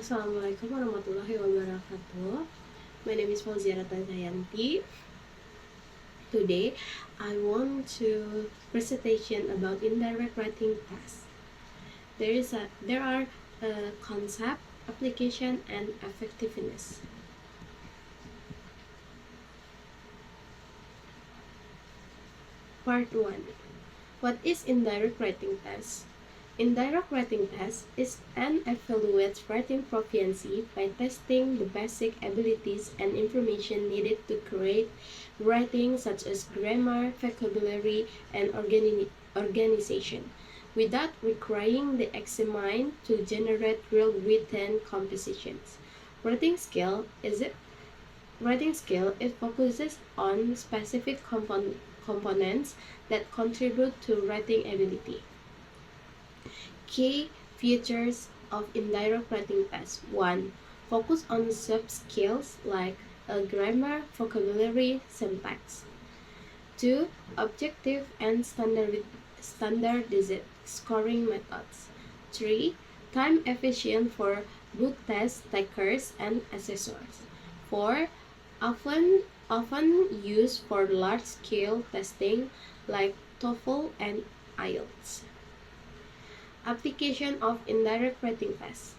Assalamualaikum warahmatullahi wabarakatuh. My name is Fauzia Tayanti. Today, I want to presentation about indirect writing tasks. There are concept, application, and effectiveness. Part 1. What is indirect writing test? Indirect writing test is an evaluates writing proficiency by testing the basic abilities and information needed to create writing such as grammar, vocabulary, and organization, without requiring the examiner to generate real written compositions. Writing skill is it Writing skill, it focuses on specific components that contribute to writing ability. Key features of indirect writing tests. 1. Focus on sub-skills like grammar, vocabulary, syntax. 2. Objective and standardized scoring methods. 3. Time efficient for both test takers and assessors. 4. Often used for large-scale testing like TOEFL and IELTS. Application of indirect writing tests.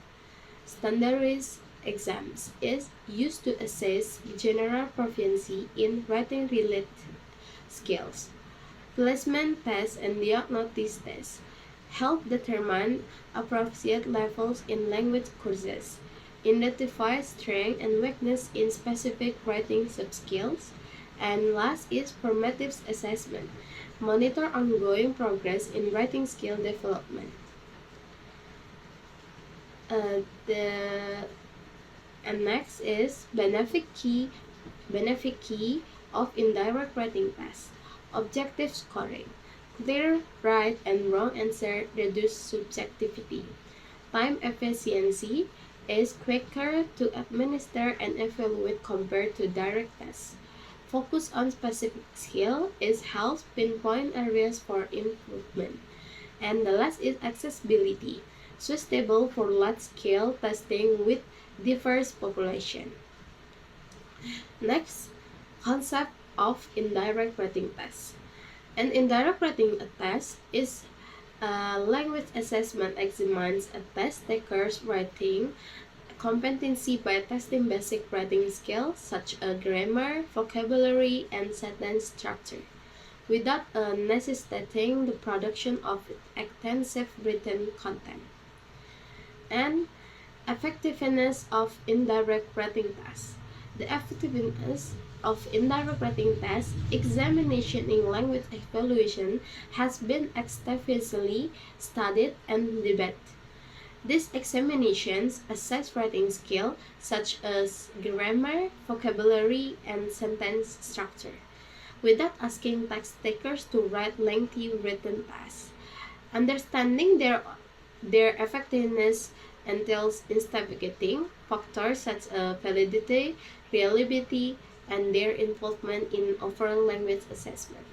Standardized exams is used to assess general proficiency in writing-related skills. Placement tests and diagnostic tests help determine appropriate levels in language courses, identify strength and weakness in specific writing subskills, and last is formative assessment. Monitor ongoing progress in writing skill development. Next is benefit key of indirect writing tests. Objective scoring. Clear, right, and wrong answer reduce subjectivity. Time efficiency is quicker to administer and evaluate compared to direct tests. Focus on specific skill is helps pinpoint areas for improvement. And the last is accessibility, suitable for large-scale testing with diverse population. Next, concept of indirect writing test. An indirect writing test is a language assessment examines a test taker's writing competency by testing basic writing skills such as grammar, vocabulary, and sentence structure, without necessitating the production of extensive written content. And effectiveness of indirect writing tests. The effectiveness of indirect writing tests examination in language evaluation has been extensively studied and debated. These examinations assess writing skill such as grammar, vocabulary, and sentence structure, without asking test takers to write lengthy written tasks. Understanding their effectiveness entails investigating factors such as validity, reliability, and their involvement in overall language assessment.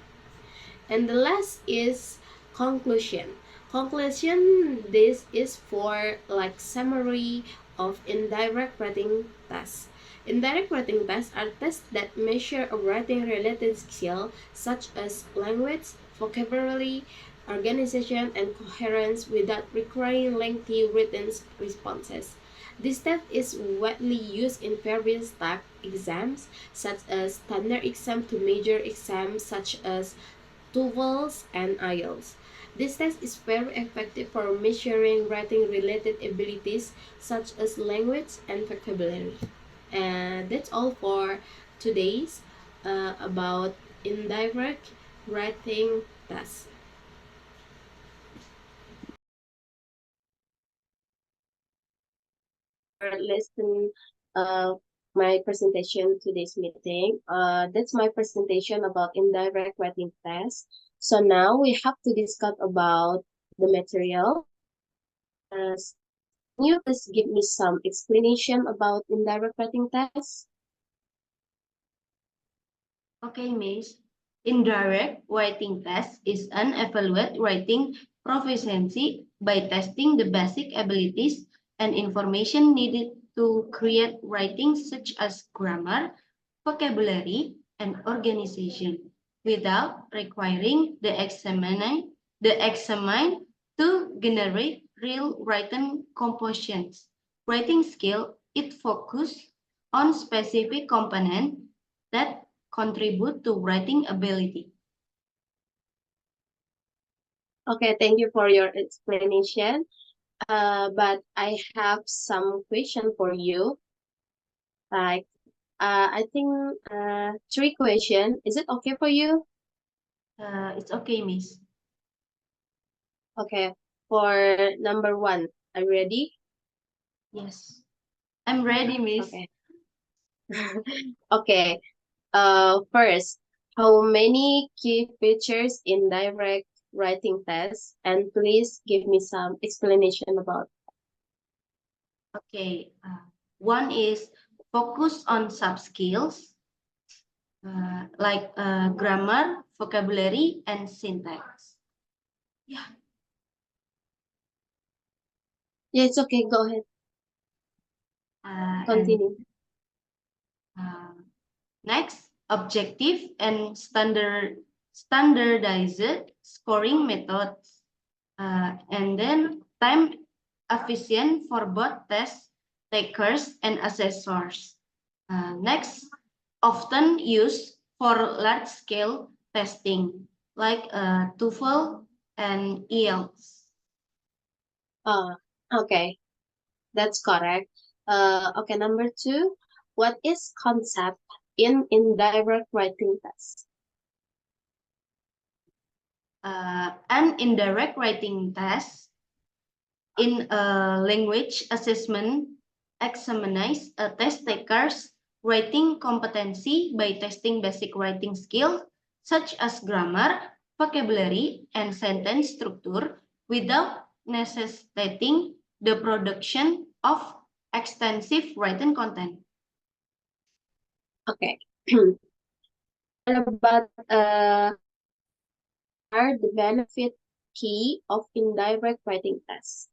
And the last is conclusion. Conclusion, this is for like summary of indirect writing tests. Indirect writing tests are tests that measure a writing related skill such as language, vocabulary, organization, and coherence without requiring lengthy written responses. This test is widely used in various type exams such as standard exam to major exams such as TOEFL and IELTS. This test is very effective for measuring writing-related abilities such as language and vocabulary. And that's all for today's about indirect writing test. Listen, uh, my presentation today's meeting. That's my presentation about indirect writing test. So now we have to discuss about the material. Can you please give me some explanation about indirect writing test? Okay, Miss. Indirect writing test is an evaluate writing proficiency by testing the basic abilities and information needed to create writing such as grammar, vocabulary, and organization without requiring the examiner to generate real written compositions. Writing skill, it focus on specific components that contribute to writing ability. Okay, thank you for your explanation. But I have some question for you. Like, I think three question. Is it okay for you? It's okay, Miss. Okay. For number one, are you ready? Yes, I'm ready, Miss. Okay. Okay. First, how many key features in direct writing test? And please give me some explanation about. Okay. One is focus on sub skills like grammar, vocabulary, and syntax. Yeah. Yeah, it's okay. Go ahead. And Continue. uh, next, objective and standardized scoring methods. And then time efficient for both test takers and assessors. Next, often used for large-scale testing like TOEFL and IELTS. Uh, okay. That's correct. Okay, number two, what is concept in indirect writing test? An indirect writing test in a language assessment examines a test taker's writing competency by testing basic writing skills such as grammar, vocabulary, and sentence structure without necessitating the production of extensive written content. Okay. What about are the benefit key of indirect writing test?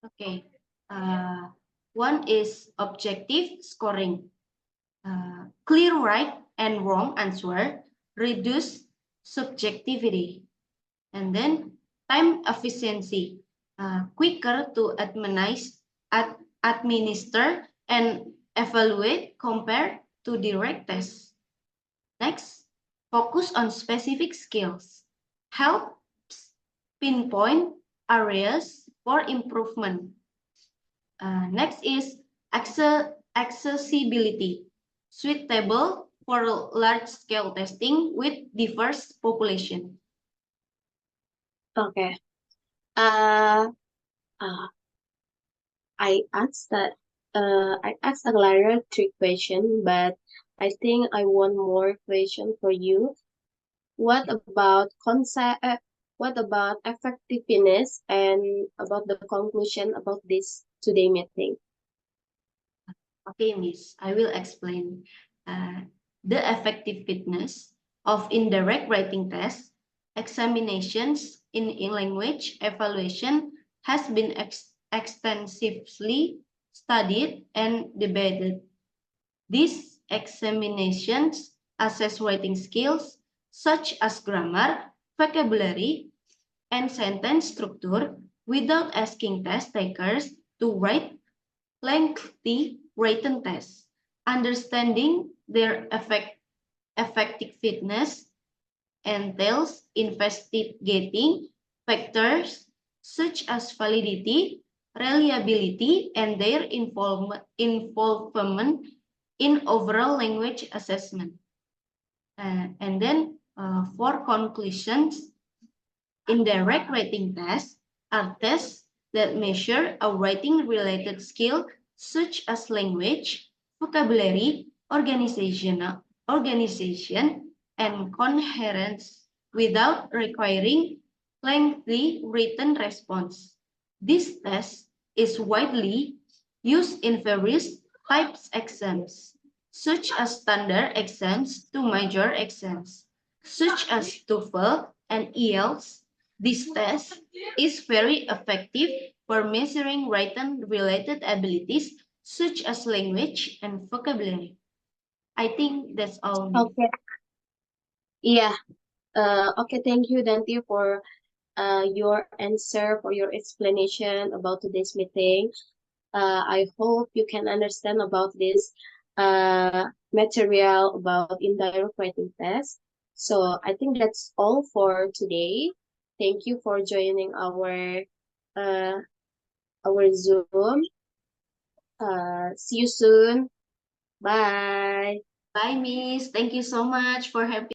Okay. Uh, One is objective scoring. Clear right and wrong answer, reduce subjectivity, and then time efficiency, quicker to administer and evaluate compared to direct tests. Next, focus on specific skills, helps pinpoint areas for improvement. Next is accessibility, suitable for large-scale testing with diverse population. Okay. Uh, uh I asked earlier three question, but I think I want more question for you. What about concept? What about effectiveness and about the conclusion about this today meeting? Okay, Miss, I will explain. Uh, the effectiveness of indirect writing tests, examinations in language evaluation has been extensively studied and debated. These examinations assess writing skills such as grammar, vocabulary, and sentence structure without asking test takers to write lengthy written tests. Understanding their effectiveness entails investigating factors such as validity, reliability, and their involvement in overall language assessment. And then for conclusions, indirect writing tests are tests that measure a writing-related skill such as language, vocabulary, organization, and coherence without requiring lengthy written response. This test is widely used in various types exams, such as standard exams to major exams, such as TOEFL and IELTS. This test is very effective for measuring written-related abilities such as language and vocabulary. I think that's all, Miss. Okay. Yeah. Okay. Thank you, Dante, for your answer, for your explanation about today's meeting. I hope you can understand about this material about indirect writing test. So I think that's all for today. Thank you for joining uh, our Zoom. See you soon. Bye. Bye, Miss. Thank you so much for having